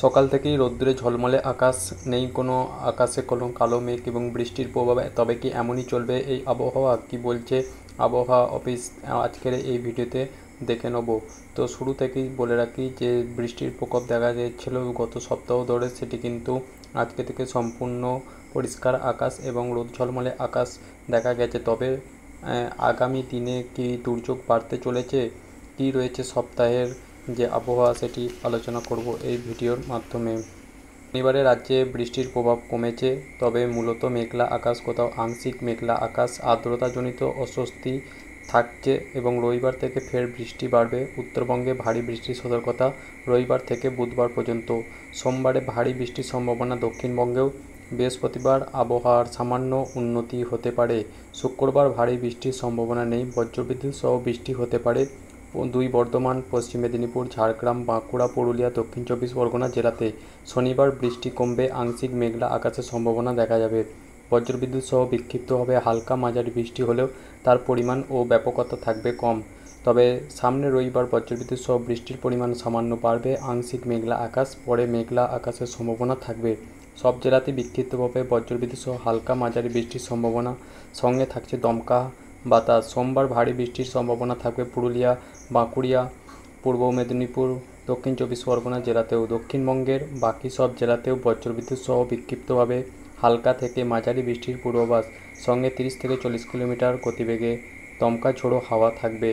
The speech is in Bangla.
সকাল থেকেই রৌদ্রে ঝলমলে আকাশ, নেই কোনো আকাশে কোনো কালো মেঘ এবং বৃষ্টির প্রভাব। তবে কি এমনই চলবে এই আবহাওয়া? কি বলছে আবহাওয়া অফিস আজকের এই ভিডিওতে দেখে নেব। তো শুরু থেকেই বলে রাখি যে বৃষ্টির প্রকোপ দেখা যাচ্ছিল গত সপ্তাহ ধরে, সেটি কিন্তু আজকে থেকে সম্পূর্ণ পরিষ্কার আকাশ এবং রোদ ঝলমলে আকাশ দেখা গেছে। তবে আগামী দিনে কি দুর্যোগ বাড়তে চলেছে, কি রয়েছে সপ্তাহের যে আবহাওয়া, সেটি আলোচনা করব এই ভিডিওর মাধ্যমে। শনিবারে রাজ্যে বৃষ্টির প্রভাব কমেছে, তবে মূলত মেঘলা আকাশ, কোথাও আংশিক মেঘলা আকাশ, আর্দ্রতাজনিত অস্বস্তি থাকছে এবং রবিবার থেকে ফের বৃষ্টি বাড়বে। উত্তরবঙ্গে ভারী বৃষ্টির সতর্কতা রবিবার থেকে বুধবার পর্যন্ত। সোমবারে ভারী বৃষ্টির সম্ভাবনা দক্ষিণবঙ্গেও। বৃহস্পতিবার আবহাওয়ার সামান্য উন্নতি হতে পারে। শুক্রবার ভারী বৃষ্টির সম্ভাবনা নেই, বজ্রবিদ্যুৎ সহ বৃষ্টি হতে পারে দুই বর্ধমান, পশ্চিম মেদিনীপুর, ঝাড়গ্রাম, বাঁকুড়া, পুরুলিয়া, দক্ষিণ চব্বিশ পরগনা জেলাতে। শনিবার বৃষ্টি কমবে, আংশিক মেঘলা আকাশের সম্ভাবনা দেখা যাবে। বজ্রবিদ্যুৎ সহ বিক্ষিপ্তভাবে হালকা মাঝারি বৃষ্টি হলেও তার পরিমাণ ও ব্যাপকতা থাকবে কম। তবে সামনে রবিবার বজ্রবিদ্যুৎ সহ বৃষ্টির পরিমাণ সামান্য বাড়বে, আংশিক মেঘলা আকাশ, পরে মেঘলা আকাশের সম্ভাবনা থাকবে। সব জেলাতেই বিক্ষিপ্তভাবে বজ্রবিদ্যুৎ সহ হালকা মাঝারি বৃষ্টির সম্ভাবনা, সঙ্গে থাকছে দমকা বাতাস। সোমবার ভারী বৃষ্টির সম্ভাবনা থাকবে পুরুলিয়া, বাঁকুড়া, পূর্ব মেদিনীপুর, দক্ষিণ চব্বিশ পরগনা জেলাতেও। দক্ষিণবঙ্গের বাকি সব জেলাতেও বজ্রবিদ্যুৎ সহ বিক্ষিপ্তভাবে হালকা থেকে মাঝারি বৃষ্টির পূর্বাভাস, সঙ্গে 30 থেকে 40 কিলোমিটার গতিবেগে দমকা ঝোড়ো হাওয়া থাকবে।